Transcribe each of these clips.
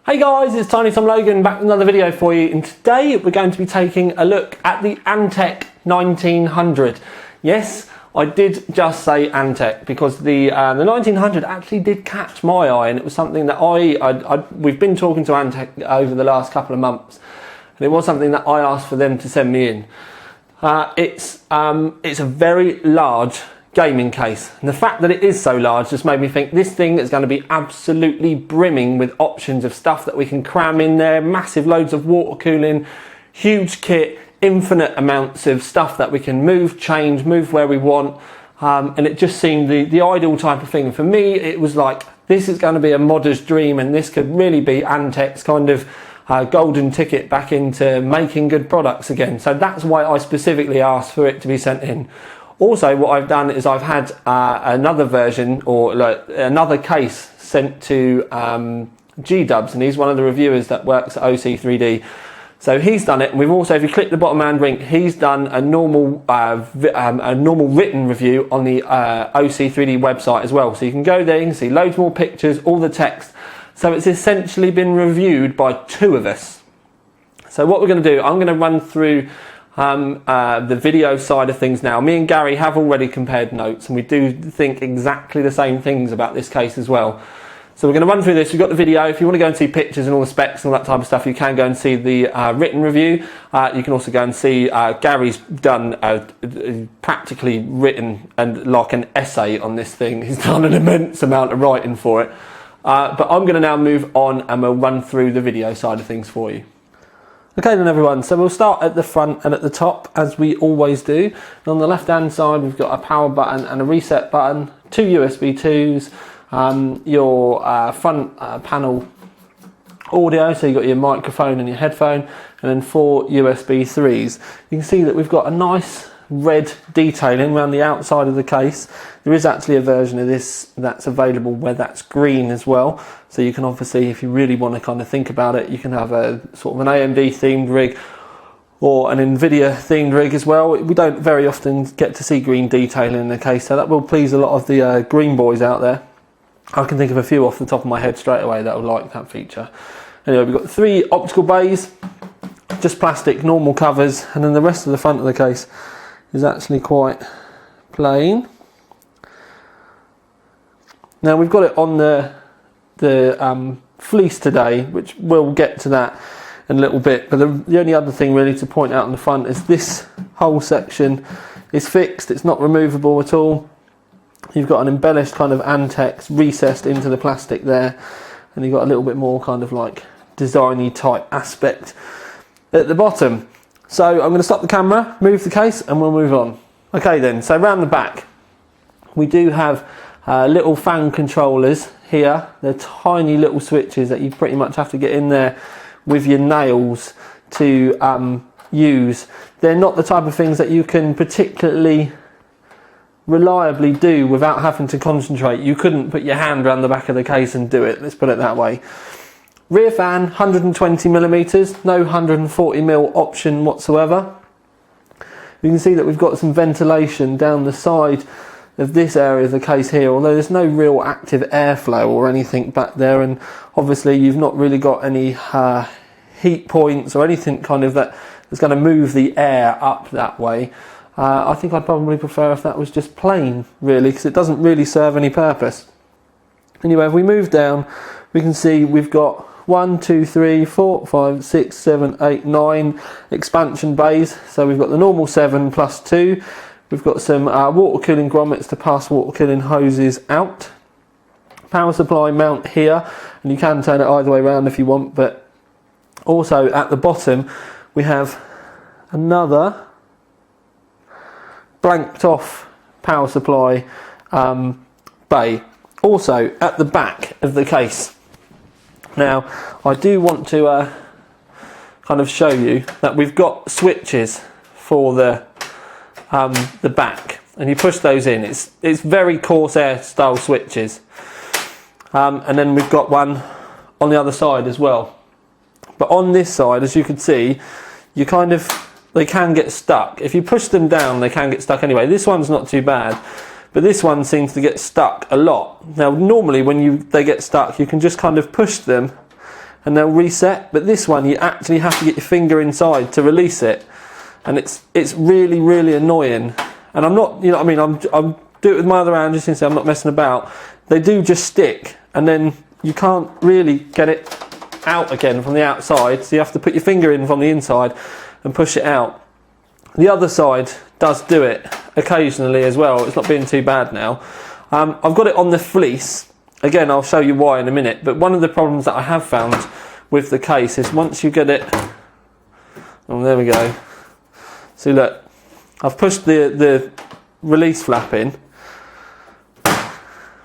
Hey guys, it's Tiny Tom Logan back with another video for you, and today we're going to be taking a look at the Antec 1900. Yes, I did just say Antec because the 1900 actually did catch my eye, and it was something that we've been talking to Antec over the last couple of months, and it was something that I asked for them to send me in. It's a very large gaming case, and the fact that it is so large just made me think this thing is going to be absolutely brimming with options of stuff that we can cram in there. Massive loads of water cooling, huge kit, infinite amounts of stuff that we can move, change, move where we want, and it just seemed the ideal type of thing. For me, it was like, this is going to be a modder's dream, and this could really be Antec's kind of golden ticket back into making good products again. So that's why I specifically asked for it to be sent in. Also, what I've done is I've had another version, or another case, sent to G-Dubs, and he's one of the reviewers that works at OC3D. So he's done it, and we've also, if you click the bottom hand link, he's done a normal written review on the OC3D website as well. So you can go there, you can see loads more pictures, all the text. So it's essentially been reviewed by two of us. So what we're going to do, I'm going to run through the video side of things now. Me and Gary have already compared notes, and we do think exactly the same things about this case as well. So we're going to run through this. We've got the video. If you want to go and see pictures and all the specs and all that type of stuff, you can go and see the written review. You can also go and see Gary's done practically written and like an essay on this thing. He's done an immense amount of writing for it. But I'm going to now move on, and we'll run through the video side of things for you. Okay then everyone, so we'll start at the front and at the top as we always do. And on the left hand side we've got a power button and a reset button, two USB 2s, your front panel audio, so you've got your microphone and your headphone, and then four USB 3s. You can see that we've got a nice red detailing around the outside of the case. There is actually a version of this that's available where that's green as well, so you can obviously, if you really want to kind of think about it, you can have a sort of an AMD themed rig or an Nvidia themed rig as well. We don't very often get to see green detailing in the case, so that will please a lot of the green boys out there. I can think of a few off the top of my head straight away that would like that feature. Anyway, we've got three optical bays, just plastic normal covers, and then the rest of the front of the case is actually quite plain. Now we've got it on the fleece today, which we'll get to that in a little bit, but the only other thing really to point out on the front is this whole section is fixed, it's not removable at all. You've got an embellished kind of Antec recessed into the plastic there, and you've got a little bit more kind of like designy type aspect at the bottom. So I'm going to stop the camera, move the case, and we'll move on. Okay then, so around the back we do have little fan controllers here. They're tiny little switches that you pretty much have to get in there with your nails to use. They're not the type of things that you can particularly reliably do without having to concentrate. You couldn't put your hand around the back of the case and do it, let's put it that way. Rear fan, 120mm, no 140mm option whatsoever. You can see that we've got some ventilation down the side of this area of the case here, although there's no real active airflow or anything back there, and obviously you've not really got any heat points or anything kind of that's going to move the air up that way. I think I'd probably prefer if that was just plain, really, because it doesn't really serve any purpose. Anyway, if we move down, we can see we've got 1, 2, 3, 4, 5, 6, 7, 8, 9 expansion bays. So we've got the normal 7 plus 2. We've got some water cooling grommets to pass water cooling hoses out. Power supply mount here, and you can turn it either way around if you want, but also at the bottom we have another blanked off power supply bay. Also at the back of the case. Now I do want to kind of show you that we've got switches for the back, and you push those in. It's very Corsair style switches, and then we've got one on the other side as well. But on this side, as you can see, they can get stuck. If you push them down, they can get stuck anyway. This one's not too bad, but this one seems to get stuck a lot. Now normally when they get stuck, you can just kind of push them and they'll reset. But this one, you actually have to get your finger inside to release it, and it's really, really annoying. And I'm not, you know what I mean, I'm do it with my other hand, just to say I'm not messing about. They do just stick, and then you can't really get it out again from the outside, so you have to put your finger in from the inside and push it out. The other side does do it occasionally as well. It's not being too bad now. I've got it on the fleece. Again, I'll show you why in a minute, but one of the problems that I have found with the case is once you get it, oh, there we go. See, look, I've pushed the release flap in.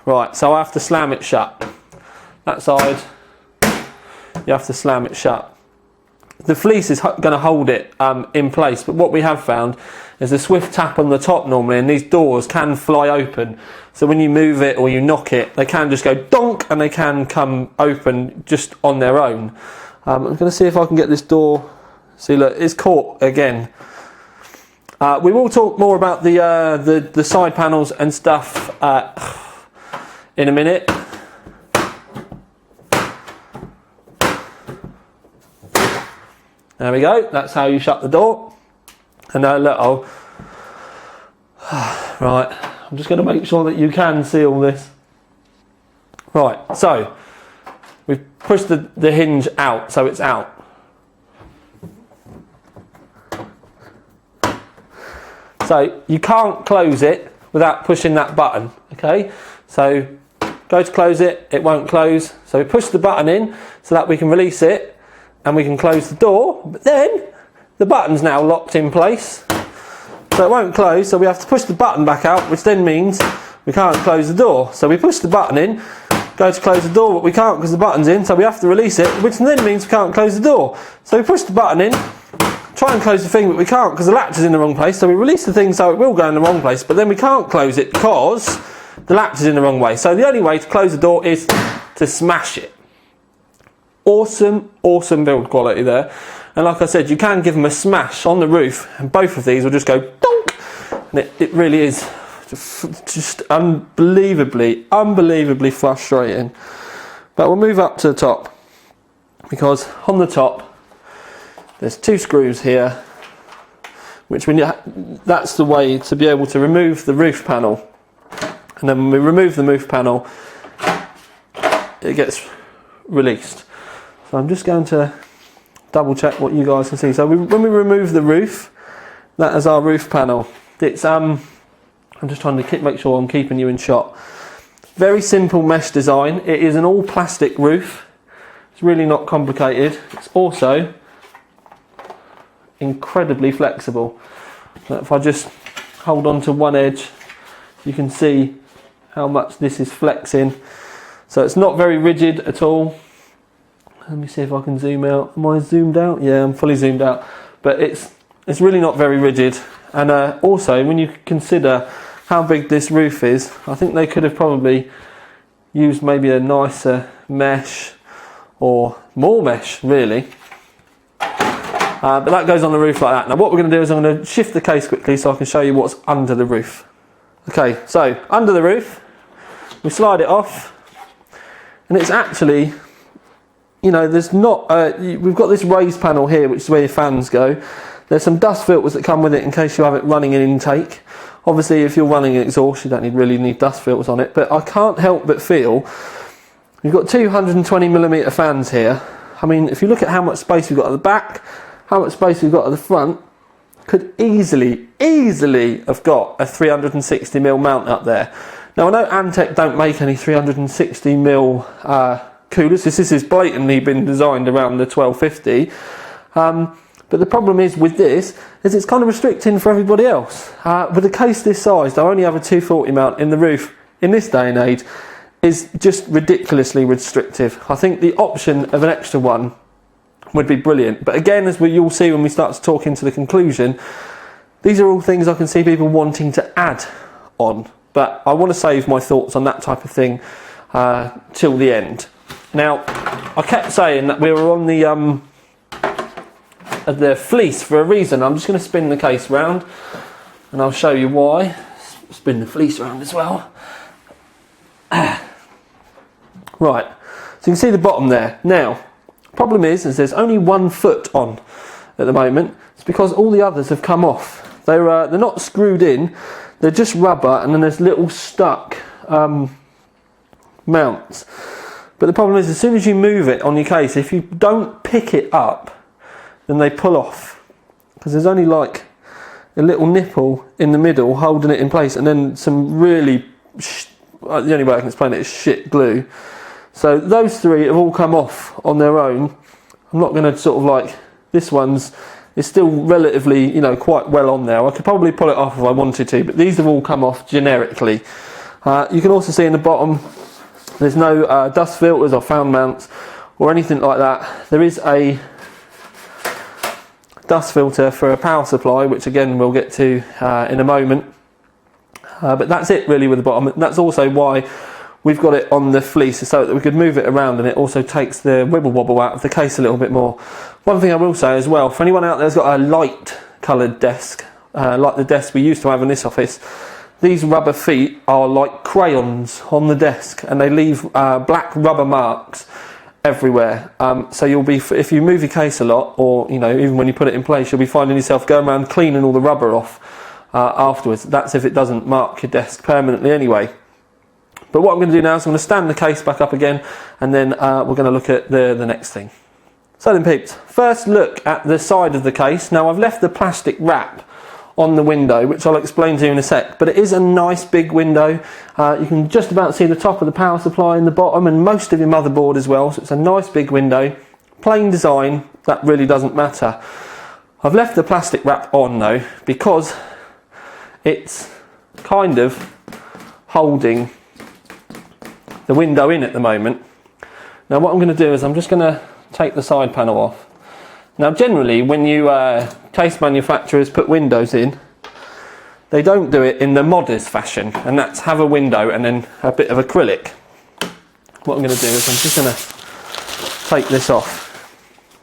Right, so I have to slam it shut. That side, you have to slam it shut. The fleece is going to hold it in place, but what we have found is a swift tap on the top normally, and these doors can fly open. So when you move it or you knock it, they can just go donk, and they can come open just on their own. I'm going to see if I can get this door. See, look, it's caught again. We will talk more about the side panels and stuff in a minute. There we go, that's how you shut the door. And now look, right, I'm just going to make sure that you can see all this. Right, so we've pushed the hinge out, so it's out. So you can't close it without pushing that button, okay? So go to close it, it won't close. So we push the button in so that we can release it and we can close the door, but then the button's now locked in place. So it won't close, so we have to push the button back out, which then means we can't close the door. So we push the button in, go to close the door, but we can't because the button's in, so we have to release it, which then means we can't close the door. So we push the button in, try and close the thing, but we can't because the latch is in the wrong place. So we release the thing so it will go in the wrong place, but then we can't close it because the latch is in the wrong way. So the only way to close the door is to smash it. Awesome, awesome build quality there. And like I said, you can give them a smash on the roof and both of these will just go donk. And it really is just unbelievably frustrating. But we'll move up to the top, because on the top there's two screws here, which that's the way to be able to remove the roof panel. And then when we remove the roof panel, it gets released. So I'm just going to double check what you guys can see. So when we remove the roof, that is our roof panel. It's I'm just trying to make sure I'm keeping you in shot. Very simple mesh design. It is an all plastic roof. It's really not complicated. It's also incredibly flexible. So if I just hold on to one edge, you can see how much this is flexing. So it's not very rigid at all. Let me see if I can zoom out. Am I zoomed out? Yeah, I'm fully zoomed out. But it's really not very rigid. And also, when you consider how big this roof is, I think they could have probably used maybe a nicer mesh or more mesh, really. But that goes on the roof like that. Now what we're going to do is I'm going to shift the case quickly so I can show you what's under the roof. Okay, so under the roof, we slide it off, and it's actually, you know, there's not, we've got this raised panel here, which is where your fans go. There's some dust filters that come with it in case you have it running in intake. Obviously, if you're running an exhaust, you don't really need dust filters on it, but I can't help but feel you've got 220mm fans here. I mean, if you look at how much space we've got at the back, how much space we've got at the front, could easily have got a 360mm mount up there. Now I know Antec don't make any 360mm coolers. This has blatantly been designed around the 1250. But the problem is with this, is it's kind of restricting for everybody else. With a case this size, they only have a 240 mount in the roof in this day and age is just ridiculously restrictive. I think the option of an extra one would be brilliant. But again, as you'll see when we start to talk into the conclusion, these are all things I can see people wanting to add on. But I want to save my thoughts on that type of thing till the end. Now, I kept saying that we were on the fleece for a reason. I'm just going to spin the case round and I'll show you why. Spin the fleece around as well. Right, so you can see the bottom there. Now, Problem is there's only 1 foot on at the moment. It's because all the others have come off. They're not screwed in, they're just rubber, and then there's little stuck mounts. But the problem is, as soon as you move it on your case, if you don't pick it up, then they pull off. Because there's only like a little nipple in the middle holding it in place, and then some really, the only way I can explain it is shit glue. So those 3 have all come off on their own. I'm not going to sort of like, this one's is still relatively, you know, quite well on there. I could probably pull it off if I wanted to, but these have all come off generically. You can also see in the bottom, there's no dust filters or fan mounts or anything like that. There is a dust filter for a power supply, which again we'll get to in a moment. But that's it really with the bottom. And that's also why we've got it on the fleece, so that we could move it around, and it also takes the wibble wobble out of the case a little bit more. One thing I will say as well, for anyone out there who's got a light coloured desk, like the desk we used to have in this office, these rubber feet are like crayons on the desk, and they leave black rubber marks everywhere. So you'll be, if you move your case a lot, or you know, even when you put it in place, you'll be finding yourself going around cleaning all the rubber off afterwards. That's if it doesn't mark your desk permanently anyway. But what I'm going to do now is I'm going to stand the case back up again, and then we're going to look at the next thing. So then peeps, first look at the side of the case. Now I've left the plastic wrap on the window, which I'll explain to you in a sec, but it is a nice big window. You can just about see the top of the power supply in the bottom, and most of your motherboard as well, so it's a nice big window. Plain design, that really doesn't matter. I've left the plastic wrap on though, because it's kind of holding the window in at the moment. Now what I'm going to do is I'm just going to take the side panel off. Now generally when you case manufacturers put windows in, they don't do it in the modest fashion, and that's have a window and then a bit of acrylic. What I'm going to do is I'm just going to take this off.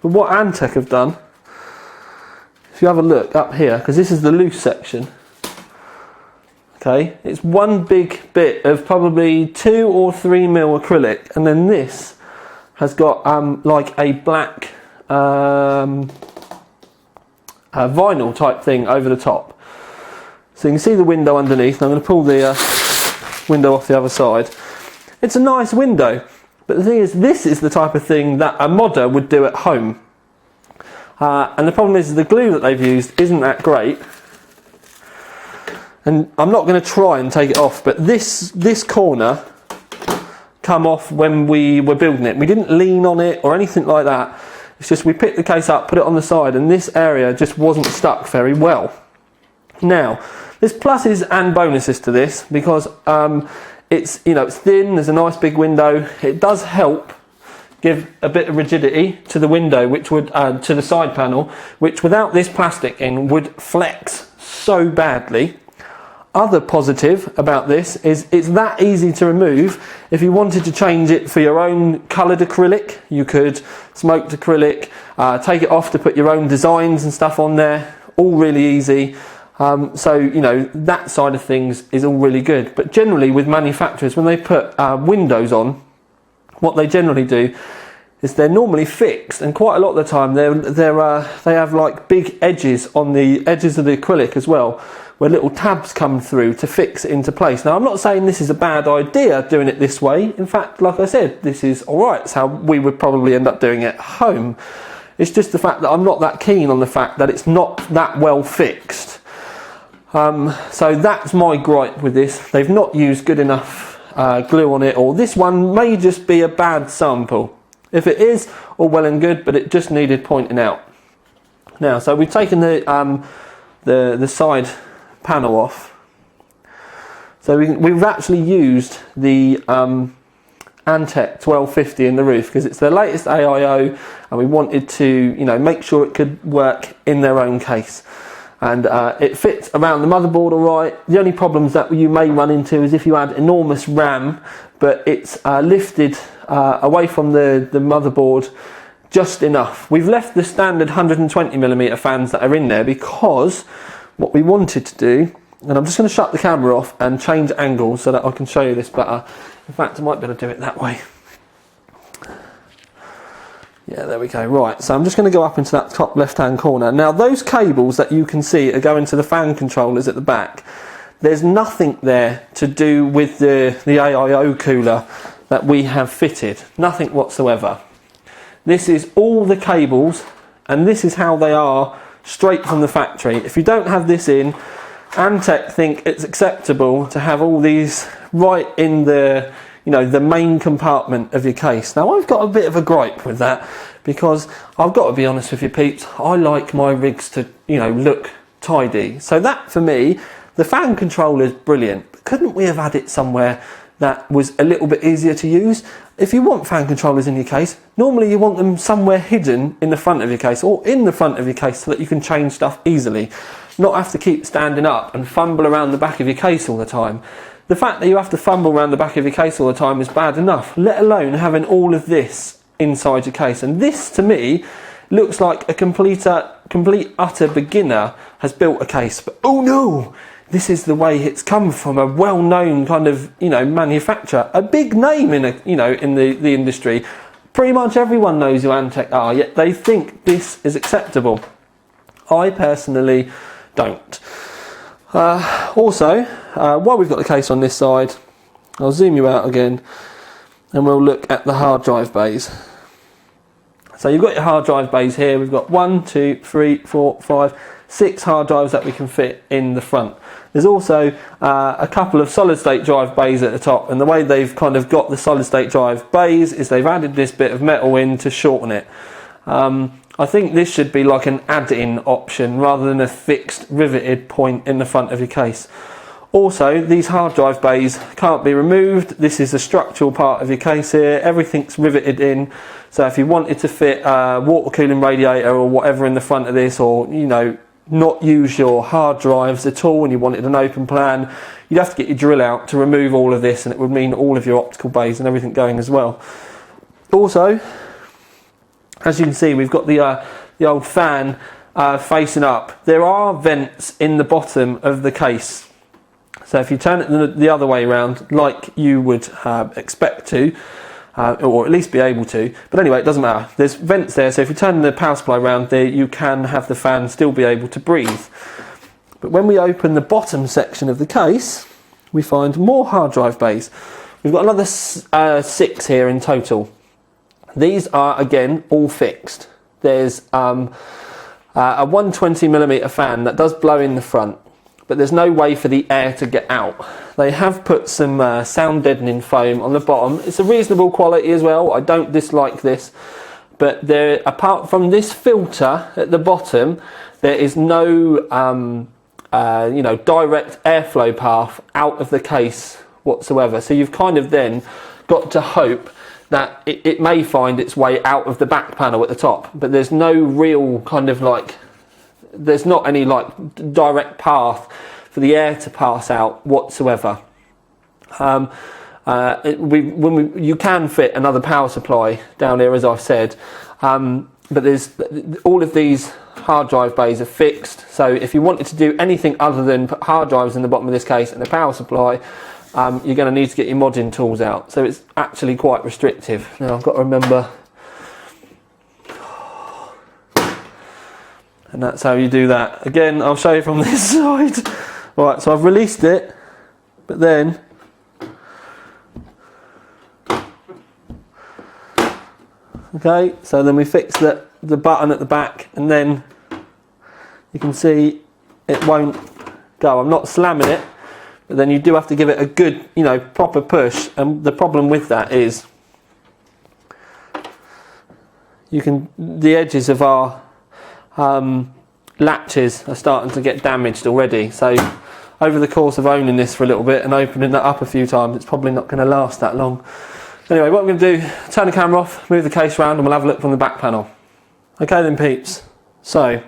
But what Antec have done, if you have a look up here, because this is the loose section, okay, it's one big bit of probably 2 or 3 mil acrylic, and then this has got like a black vinyl type thing over the top. So you can see the window underneath. Now I'm going to pull the window off the other side. It's a nice window, but the thing is, this is the type of thing that a modder would do at home. And the problem is the glue that they've used isn't that great. And I'm not going to try and take it off, but this corner come off when we were building it. We didn't lean on it or anything like that. It's just we picked the case up, put it on the side, and this area just wasn't stuck very well. Now, there's pluses and bonuses to this, because it's, you know, it's thin, there's a nice big window. It does help give a bit of rigidity to the window, which would to the side panel, which without this plastic in would flex so badly. Other positive about this is it's that easy to remove. If you wanted to change it for your own coloured acrylic, you could smoked acrylic, take it off to put your own designs and stuff on there, all really easy. So, you know, that side of things is all really good. But generally with manufacturers, when they put windows on, what they generally do is they're normally fixed, and quite a lot of the time they have like big edges on the edges of the acrylic as well, where little tabs come through to fix it into place. Now I'm not saying this is a bad idea doing it this way. In fact, like I said, this is alright. It's how we would probably end up doing it at home. It's just the fact that I'm not that keen on the fact that it's not that well fixed. So that's my gripe with this. They've not used good enough glue on it, or this one may just be a bad sample. If it is, all well and good, but it just needed pointing out. Now, so we've taken the side panel off. So we've actually used the Antec 1250 in the roof, because it's the latest AIO, and we wanted to, you know, make sure it could work in their own case. And it fits around the motherboard all right. The only problems that you may run into is if you had enormous RAM, but it's lifted away from the motherboard just enough. We've left the standard 120mm fans that are in there, because what we wanted to do, and I'm just going to shut the camera off and change angles so that I can show you this better. In fact, I might be able to do it that way. Yeah, there we go. Right, so I'm just going to go up into that top left-hand corner. Now, those cables that you can see are going to the fan controllers at the back. There's nothing there to do with the AIO cooler that we have fitted. Nothing whatsoever. This is all the cables, and this is how they are straight from the factory. If you don't have this in, Antec think it's acceptable to have all these right in the, you know, the main compartment of your case. Now, I've got a bit of a gripe with that, because I've got to be honest with you peeps, I like my rigs to, you know, look tidy. So that, for me, the fan controller is brilliant. But couldn't we have had it somewhere that was a little bit easier to use? If you want fan controllers in your case, normally you want them somewhere hidden in the front of your case, or in the front of your case, so that you can change stuff easily. Not have to keep standing up and fumble around the back of your case all the time. The fact that you have to fumble around the back of your case all the time is bad enough, let alone having all of this inside your case. And this, to me, looks like a complete utter beginner has built a case. But oh no, this is the way it's come from a well-known kind of, you know, manufacturer, a big name in a, you know, in the industry. Pretty much everyone knows who Antec are, yet they think this is acceptable. I personally don't. Also, while we've got the case on this side, I'll zoom you out again, and we'll look at the hard drive bays. So you've got your hard drive bays here. We've got 1, 2, 3, 4, 5, 6 hard drives that we can fit in the front. There's also a couple of solid state drive bays at the top, and the way they've kind of got the solid state drive bays is they've added this bit of metal in to shorten it. I think this should be like an add-in option rather than a fixed riveted point in the front of your case. Also, these hard drive bays can't be removed. This is a structural part of your case here. Everything's riveted in. So if you wanted to fit a water cooling radiator or whatever in the front of this, or, you know, not use your hard drives at all and you wanted an open plan, you'd have to get your drill out to remove all of this, and it would mean all of your optical bays and everything going as well. Also, as you can see, we've got the old fan facing up. There are vents in the bottom of the case. So if you turn it the other way around, like you would expect to, or at least be able to, but anyway, it doesn't matter. There's vents there, so if you turn the power supply around there, you can have the fan still be able to breathe. But when we open the bottom section of the case, we find more hard drive bays. We've got another 6 here in total. These are, again, all fixed. There's a 120mm fan that does blow in the front, but there's no way for the air to get out. They have put some sound deadening foam on the bottom. It's a reasonable quality as well. I don't dislike this, but there, apart from this filter at the bottom, there is no you know, direct airflow path out of the case whatsoever. So you've kind of then got to hope that it may find its way out of the back panel at the top, but there's no real kind of like, there's not any like direct path for the air to pass out whatsoever. You can fit another power supply down here, as I've said, but there's all of these hard drive bays are fixed. So if you wanted to do anything other than put hard drives in the bottom of this case and a power supply, you're going to need to get your modding tools out. So it's actually quite restrictive. Now I've got to remember, and that's how you do that. Again, I'll show you from this side. Right, so I've released it, but then okay, so then we fix the button at the back, and then you can see it won't go. I'm not slamming it, but then you do have to give it a good, you know, proper push. And the problem with that is the edges of our latches are starting to get damaged already. So over the course of owning this for a little bit and opening that up a few times, it's probably not going to last that long. Anyway, what I'm going to do, turn the camera off, move the case around, and we'll have a look from the back panel. Okay then peeps, so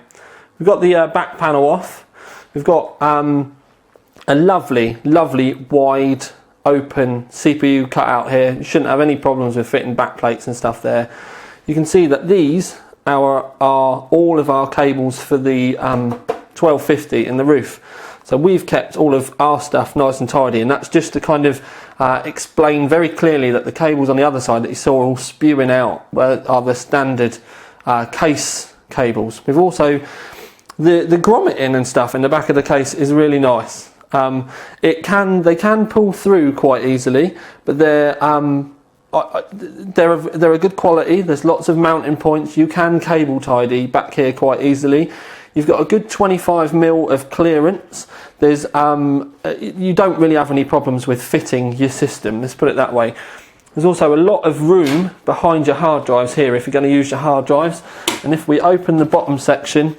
we've got the back panel off. We've got a lovely wide open CPU cutout here. You shouldn't have any problems with fitting back plates and stuff there. You can see that these are all of our cables for the 1250 in the roof. So we've kept all of our stuff nice and tidy, and that's just to kind of explain very clearly that the cables on the other side that you saw all spewing out are the standard case cables. We've also, the grommeting and stuff in the back of the case is really nice. They can pull through quite easily, but they're a good quality. There's lots of mounting points. You can cable tidy back here quite easily. You've got a good 25mm of clearance. There's you don't really have any problems with fitting your system, let's put it that way. There's also a lot of room behind your hard drives here if you're going to use your hard drives. And if we open the bottom section,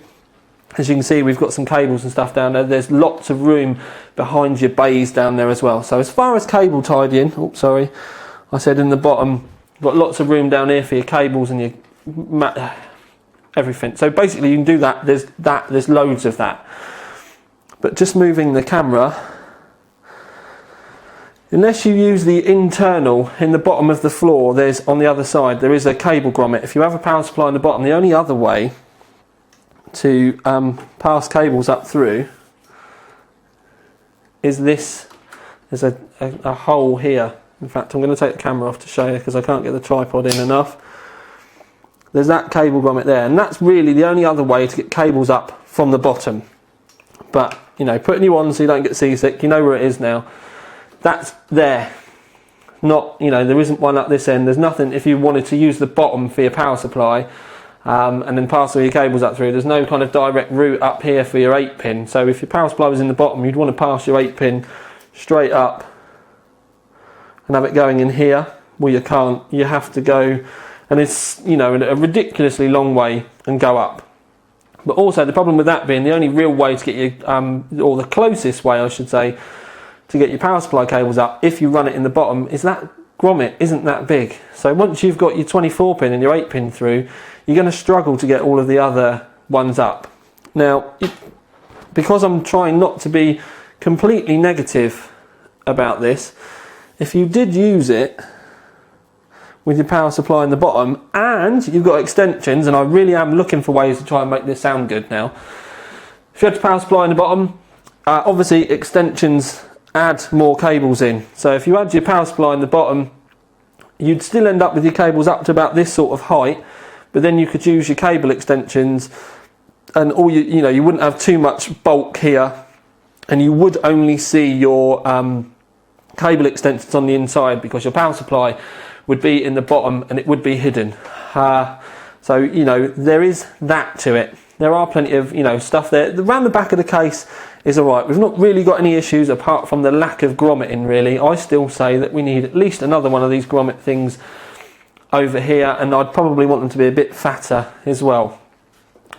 as you can see, we've got some cables and stuff down there. There's lots of room behind your bays down there as well. So as far as cable tidying, I said in the bottom, you've got lots of room down here for your cables and your everything. So basically you can do that. There's loads of that. But just moving the camera, unless you use the internal in the bottom of the floor, there's on the other side, there is a cable grommet. If you have a power supply in the bottom, the only other way to pass cables up through is this. There's a hole here. In fact, I'm going to take the camera off to show you because I can't get the tripod in enough. There's that cable grommet there, and that's really the only other way to get cables up from the bottom. But, you know, putting you on so you don't get seasick, you know where it is now. That's there. Not, you know, there isn't one at this end. There's nothing, if you wanted to use the bottom for your power supply and then pass all your cables up through, there's no kind of direct route up here for your 8-pin. So if your power supply was in the bottom, you'd want to pass your 8-pin straight up and have it going in here. Well, you can't. You have to go, and it's, you know, a ridiculously long way and go up. But also the problem with that being the only real way to get your, or the closest way I should say, to get your power supply cables up, if you run it in the bottom, is that grommet isn't that big. So once you've got your 24-pin and your 8-pin through, you're going to struggle to get all of the other ones up. Now, because I'm trying not to be completely negative about this, if you did use it with your power supply in the bottom and you've got extensions, and I really am looking for ways to try and make this sound good now. If you had your power supply in the bottom, obviously extensions add more cables in. So if you had your power supply in the bottom, you'd still end up with your cables up to about this sort of height, but then you could use your cable extensions, and all you know, you wouldn't have too much bulk here, and you would only see your cable extensions on the inside because your power supply would be in the bottom and it would be hidden. So, you know, there is that to it. There are plenty of, you know, stuff there. Around the back of the case is alright. We've not really got any issues apart from the lack of grommeting, really. I still say that we need at least another one of these grommet things over here, and I'd probably want them to be a bit fatter as well.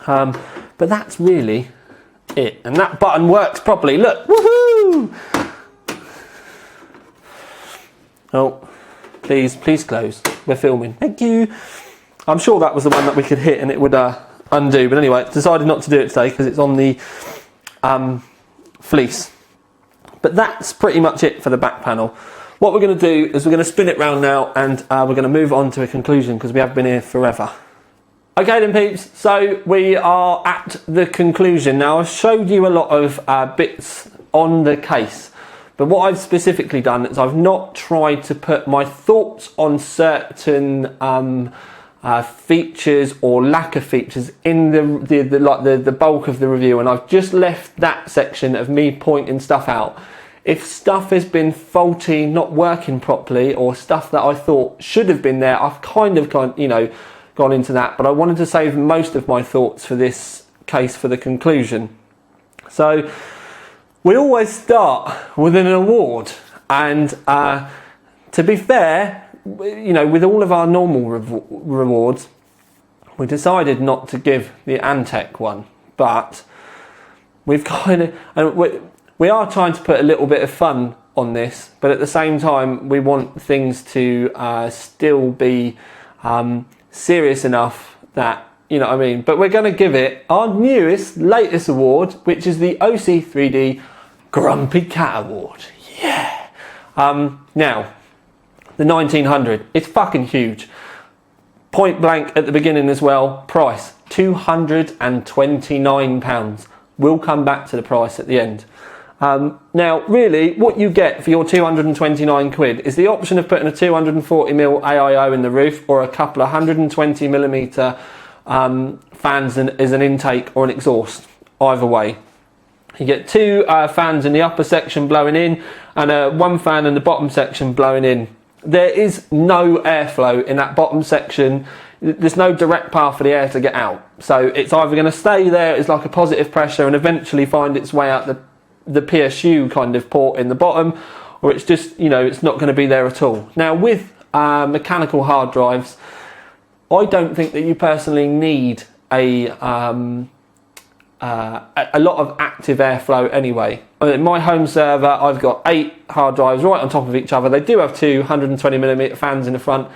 But that's really it. And that button works properly. Look, woohoo! Oh, please close. We're filming. Thank you. I'm sure that was the one that we could hit and it would undo. But anyway, decided not to do it today because it's on the fleece. But that's pretty much it for the back panel. What we're going to do is we're going to spin it round now, and we're going to move on to a conclusion because we have been here forever. Okay then peeps, so we are at the conclusion. Now I've showed you a lot of bits on the case. But what I've specifically done is I've not tried to put my thoughts on certain features or lack of features in the bulk of the review, and I've just left that section of me pointing stuff out. If stuff has been faulty, not working properly, or stuff that I thought should have been there, I've kind of gone into that. But I wanted to save most of my thoughts for this case for the conclusion. So we always start with an award, and to be fair, you know, with all of our normal rewards, we decided not to give the Antec one, but we've kind of, we are trying to put a little bit of fun on this, but at the same time we want things to still be serious enough that, you know what I mean. But we're going to give it our latest award, which is the OC3D Grumpy Cat Award. Yeah. Now, the 1900, it's fucking huge. Point blank at the beginning as well. Price, £229. We'll come back to the price at the end. Now, really, what you get for your 229 quid is the option of putting a 240mm AIO in the roof or a couple of 120mm fans as an intake or an exhaust, either way. You get two fans in the upper section blowing in and one fan in the bottom section blowing in. There is no airflow in that bottom section. There's no direct path for the air to get out. So it's either going to stay there as like a positive pressure and eventually find its way out the PSU kind of port in the bottom, or it's just, you know, it's not going to be there at all. Now with mechanical hard drives, I don't think that you personally need a lot of active airflow anyway. In my home server, I've got 8 hard drives right on top of each other. They do have two 120mm fans in the front,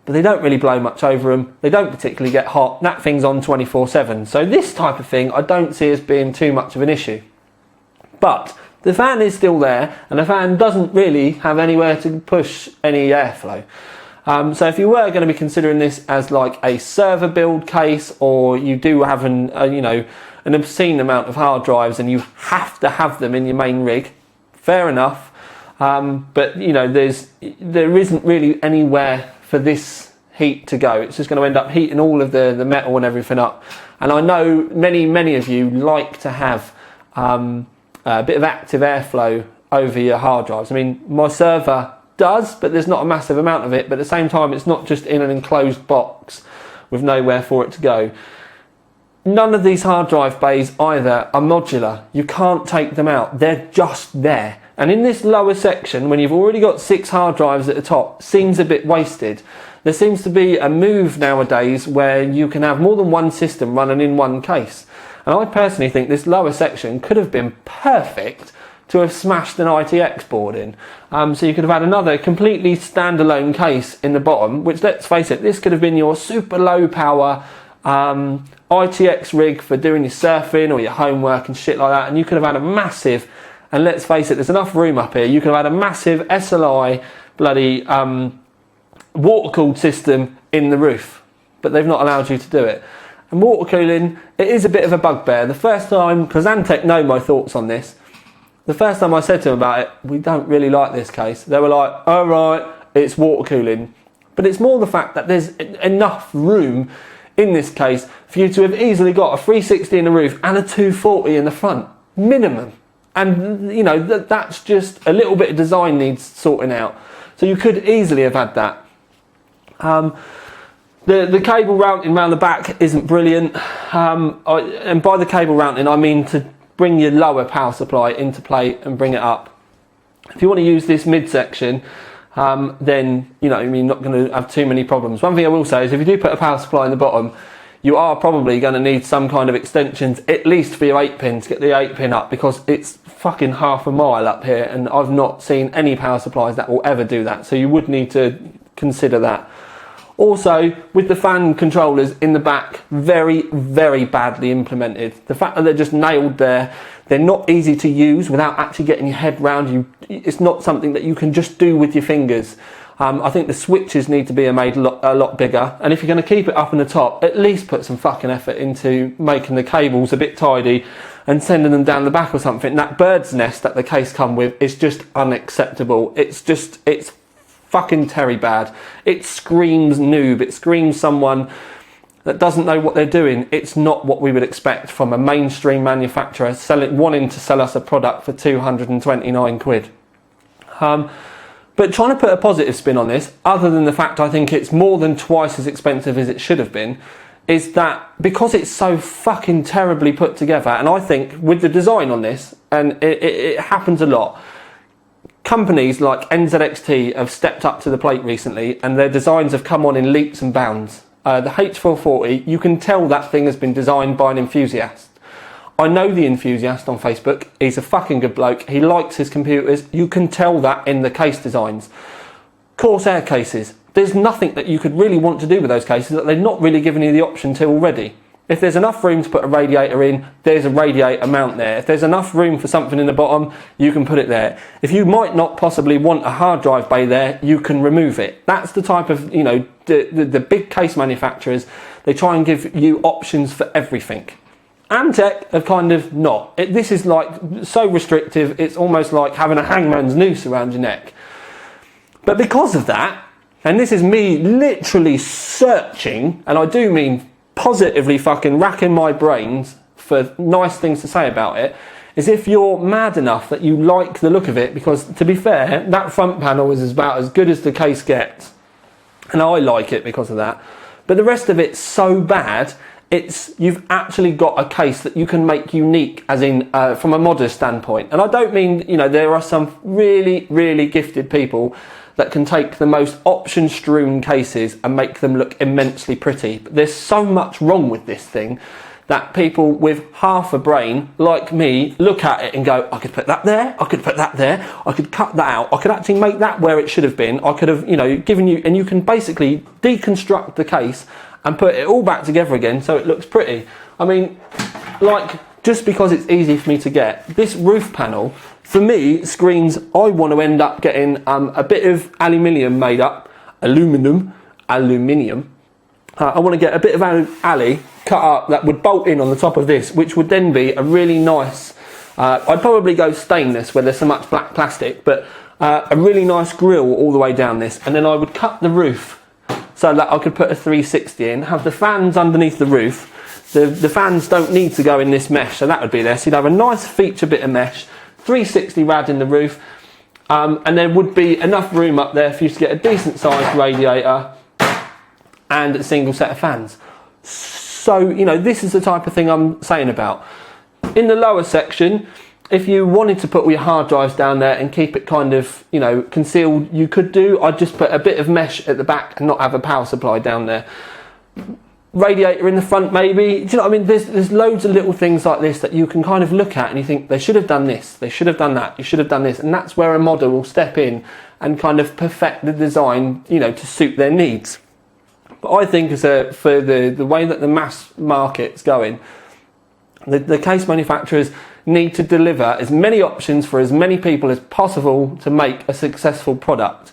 but they don't really blow much over them. They don't particularly get hot. That thing's on 24/7. So this type of thing I don't see as being too much of an issue. But the fan is still there, and the fan doesn't really have anywhere to push any airflow. So if you were going to be considering this as like a server build case, or you do have an obscene amount of hard drives and you have to have them in your main rig, fair enough. But you know, there isn't really anywhere for this heat to go. It's just going to end up heating all of the metal and everything up. And I know many of you like to have a bit of active airflow over your hard drives. I mean, my server does, but there's not a massive amount of it. But at the same time, it's not just in an enclosed box with nowhere for it to go. None of these hard drive bays either are modular. You can't take them out. They're just there. And in this lower section, when you've already got 6 hard drives at the top, seems a bit wasted. There seems to be a move nowadays where you can have more than one system running in one case. And I personally think this lower section could have been perfect to have smashed an ITX board in. So you could have had another completely standalone case in the bottom, which, let's face it, this could have been your super low power ITX rig for doing your surfing or your homework and shit like that. And you could have had a massive, and let's face it, there's enough room up here, you could have had a massive SLI bloody water cooled system in the roof, but they've not allowed you to do it. And water cooling, it is a bit of a bugbear. The first time, because Antec know my thoughts on this, the first time I said to them about it, we don't really like this case, they were like, all right, it's water cooling. But it's more the fact that there's enough room in this case for you to have easily got a 360 in the roof and a 240 in the front, minimum. And you know, that's just a little bit of design needs sorting out. So you could easily have had that. The cable routing around the back isn't brilliant, and by the cable routing I mean to bring your lower power supply into play and bring it up. If you want to use this midsection, then you know, you're not going to have too many problems. One thing I will say is if you do put a power supply in the bottom, you are probably going to need some kind of extensions, at least for your 8-pin, to get the 8-pin up, because it's fucking half a mile up here and I've not seen any power supplies that will ever do that. So you would need to consider that. Also, with the fan controllers in the back, very badly implemented. The fact that they're just nailed there, they're not easy to use without actually getting your head round you. It's not something that you can just do with your fingers. I think the switches need to be made a lot bigger. And if you're going to keep it up in the top, at least put some fucking effort into making the cables a bit tidy and sending them down the back or something. That bird's nest that the case come with is just unacceptable. It's fucking terry bad. It screams noob. It screams someone that doesn't know what they're doing. It's not what we would expect from a mainstream manufacturer wanting to sell us a product for 229 quid. But trying to put a positive spin on this, other than the fact I think it's more than twice as expensive as it should have been, is that because it's so fucking terribly put together, and I think with the design on this, and it happens a lot, companies like NZXT have stepped up to the plate recently and their designs have come on in leaps and bounds. The H440, you can tell that thing has been designed by an enthusiast. I know the enthusiast on Facebook. He's a fucking good bloke. He likes his computers. You can tell that in the case designs. Corsair cases. There's nothing that you could really want to do with those cases that they're not really giving you the option to already. If there's enough room to put a radiator in, there's a radiator mount there. If there's enough room for something in the bottom, you can put it there. If you might not possibly want a hard drive bay there, you can remove it. That's the type of, you know, the big case manufacturers, they try and give you options for everything. Antec have kind of not. This is like so restrictive, it's almost like having a hangman's noose around your neck. But because of that, and this is me literally searching, and I do mean positively fucking racking my brains for nice things to say about it, is if you're mad enough that you like the look of it, because to be fair, that front panel is about as good as the case gets, and I like it because of that. But the rest of it's so bad, you've actually got a case that you can make unique, as in from a modest standpoint. And I don't mean, you know, there are some really, really gifted people that can take the most option-strewn cases and make them look immensely pretty. But there's so much wrong with this thing that people with half a brain, like me, look at it and go, I could put that there, I could put that there, I could cut that out, I could actually make that where it should have been, I could have, you know, given you, and you can basically deconstruct the case and put it all back together again so it looks pretty. I mean, like, just because it's easy for me to get, this roof panel, for me, screams, I want to end up getting a bit of aluminium made up, aluminium. I want to get a bit of alley cut up that would bolt in on the top of this, which would then be a really nice, I'd probably go stainless where there's so much black plastic, but a really nice grille all the way down this, and then I would cut the roof so that I could put a 360 in, have the fans underneath the roof. The fans don't need to go in this mesh, so that would be there. So you'd have a nice feature bit of mesh, 360 rad in the roof, and there would be enough room up there for you to get a decent sized radiator and a single set of fans. So, you know, this is the type of thing I'm saying about. In the lower section, if you wanted to put all your hard drives down there and keep it kind of, you know, concealed, you could do. I'd just put a bit of mesh at the back and not have a power supply down there. Radiator in the front maybe. Do you know what I mean? There's loads of little things like this that you can kind of look at and you think, they should have done this, they should have done that, you should have done this. And that's where a model will step in and kind of perfect the design, you know, to suit their needs. But I think for the way that the mass market's going, the case manufacturers need to deliver as many options for as many people as possible to make a successful product.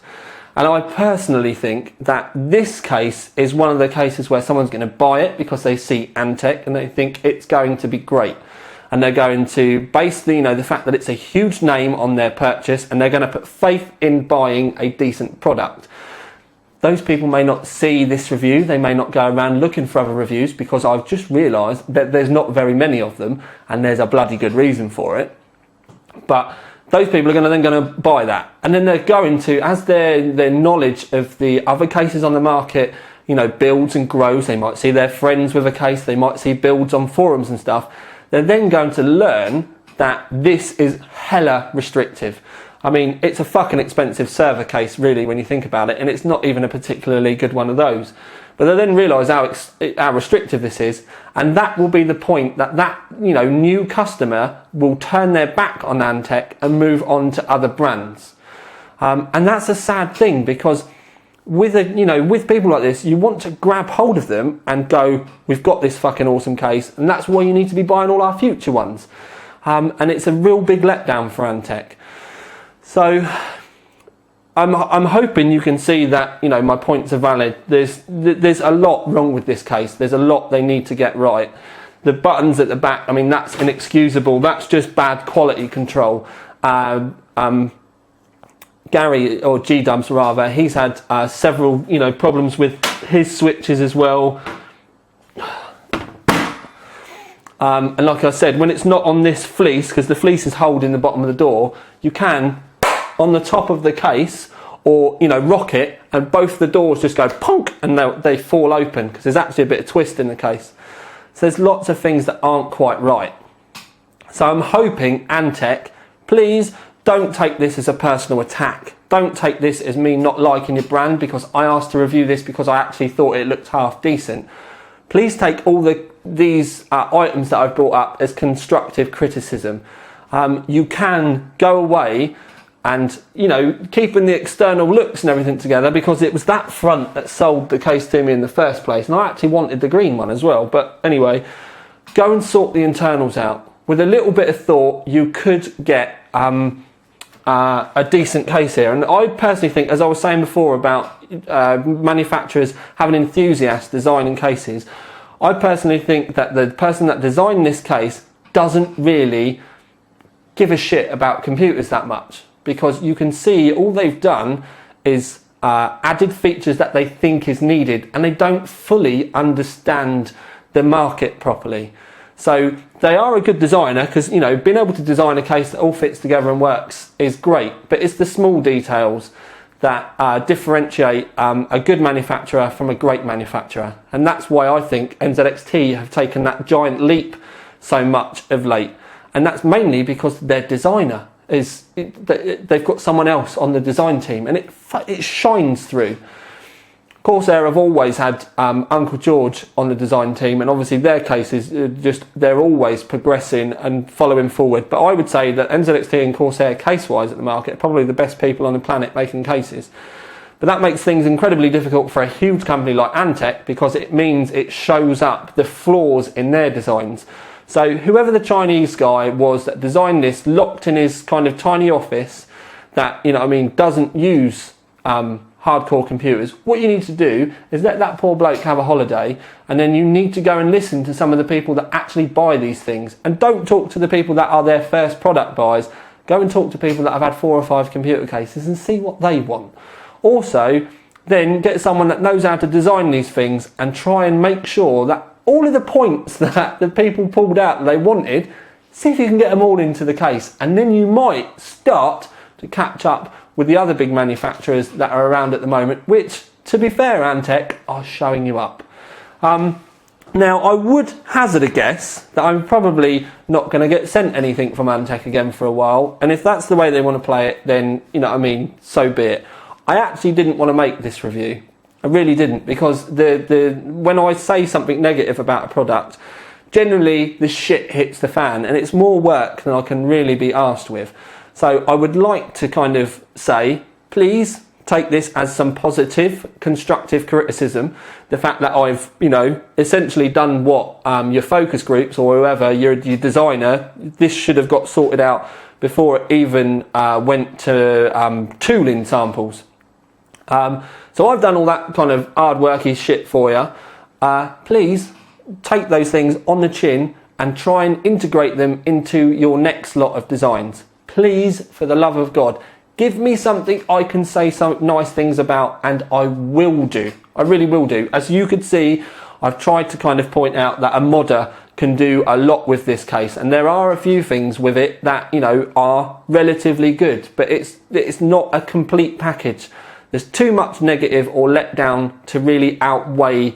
And I personally think that this case is one of the cases where someone's going to buy it because they see Antec and they think it's going to be great. And they're going to base the fact that it's a huge name on their purchase, and they're going to put faith in buying a decent product. Those people may not see this review, they may not go around looking for other reviews, because I've just realised that there's not very many of them, and there's a bloody good reason for it. But those people are then going to buy that, and then they're going to, as their knowledge of the other cases on the market, you know, builds and grows, they might see their friends with a case, they might see builds on forums and stuff, they're then going to learn that this is hella restrictive. I mean, it's a fucking expensive server case, really, when you think about it, and it's not even a particularly good one of those. But they then realise how restrictive this is, and that will be the point that new customer will turn their back on Antec and move on to other brands. And that's a sad thing, because with people like this, you want to grab hold of them and go, we've got this fucking awesome case, and that's why you need to be buying all our future ones. And it's a real big letdown for Antec. So I'm hoping you can see that, you know, my points are valid. There's a lot wrong with this case. There's a lot they need to get right. The buttons at the back, I mean, that's inexcusable. That's just bad quality control. Gary, or G-Dubs rather, he's had several, problems with his switches as well. And like I said, when it's not on this fleece, because the fleece is holding the bottom of the door, you can, on the top of the case, or rock it, and both the doors just go punk, and they fall open, because there's actually a bit of twist in the case. So there's lots of things that aren't quite right. So I'm hoping Antec, please don't take this as a personal attack. Don't take this as me not liking your brand because I asked to review this because I actually thought it looked half decent. Please take all these items that I've brought up as constructive criticism. You can go away and, keeping the external looks and everything together, because it was that front that sold the case to me in the first place, and I actually wanted the green one as well. But anyway, go and sort the internals out. With a little bit of thought, you could get a decent case here. And I personally think, as I was saying before about manufacturers having enthusiasts designing cases, I personally think that the person that designed this case doesn't really give a shit about computers that much, because you can see all they've done is added features that they think is needed, and they don't fully understand the market properly. So they are a good designer, because, you know, being able to design a case that all fits together and works is great, but it's the small details that differentiate a good manufacturer from a great manufacturer. And that's why I think NZXT have taken that giant leap so much of late. And that's mainly because their designer they've got someone else on the design team, and it shines through. Corsair have always had Uncle George on the design team, and obviously their cases they're always progressing and following forward. But I would say that NZXT and Corsair, case-wise at the market, are probably the best people on the planet making cases. But that makes things incredibly difficult for a huge company like Antec, because it means it shows up the flaws in their designs. So whoever the Chinese guy was that designed this, locked in his kind of tiny office that, you know what I mean, doesn't use hardcore computers, what you need to do is let that poor bloke have a holiday, and then you need to go and listen to some of the people that actually buy these things. And don't talk to the people that are their first product buyers. Go and talk to people that have had 4 or 5 computer cases and see what they want. Also, then get someone that knows how to design these things and try and make sure that all of the points that the people pulled out that they wanted, see if you can get them all into the case. And then you might start to catch up with the other big manufacturers that are around at the moment, which, to be fair, Antec are showing you up. Now, I would hazard a guess that I'm probably not going to get sent anything from Antec again for a while. And if that's the way they want to play it, then, you know what I mean, so be it. I actually didn't want to make this review. I really didn't, because when I say something negative about a product, generally the shit hits the fan, and it's more work than I can really be arsed with. So I would like to kind of say, please take this as some positive, constructive criticism. The fact that I've, you know, essentially done what your focus groups or whoever, your designer, this should have got sorted out before it even went to tooling samples. So I've done all that kind of hard worky shit for you. Please take those things on the chin and try and integrate them into your next lot of designs. Please, for the love of God, give me something I can say some nice things about, and I will do. I really will do. As you could see, I've tried to kind of point out that a modder can do a lot with this case, and there are a few things with it that, you know, are relatively good, but it's not a complete package. There's too much negative or letdown to really outweigh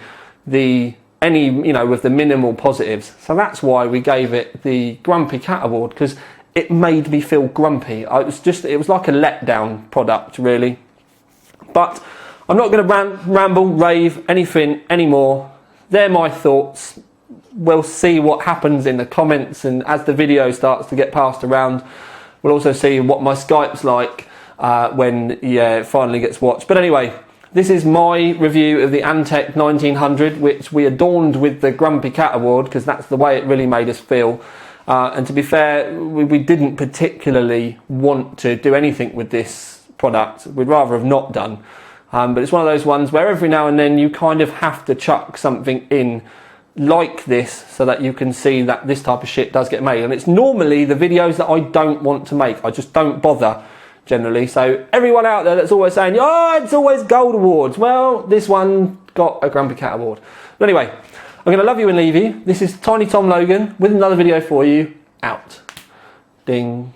any, you know, with the minimal positives. So that's why we gave it the Grumpy Cat Award, because it made me feel grumpy. It was like a letdown product, really. But I'm not going to ramble, rave, anything anymore. They're my thoughts. We'll see what happens in the comments, and as the video starts to get passed around, we'll also see what my Skype's like when it finally gets watched. But anyway, this is my review of the Antec 1900, which we adorned with the Grumpy Cat Award, because that's the way it really made us feel. And to be fair, we didn't particularly want to do anything with this product. We'd rather have not done. But it's one of those ones where every now and then you kind of have to chuck something in like this so that you can see that this type of shit does get made. And it's normally the videos that I don't want to make. I just don't bother generally. So everyone out there that's always saying, oh, it's always gold awards. Well, this one got a Grumpy Cat Award. But anyway, I'm going to love you and leave you. This is Tiny Tom Logan with another video for you. Out. Ding.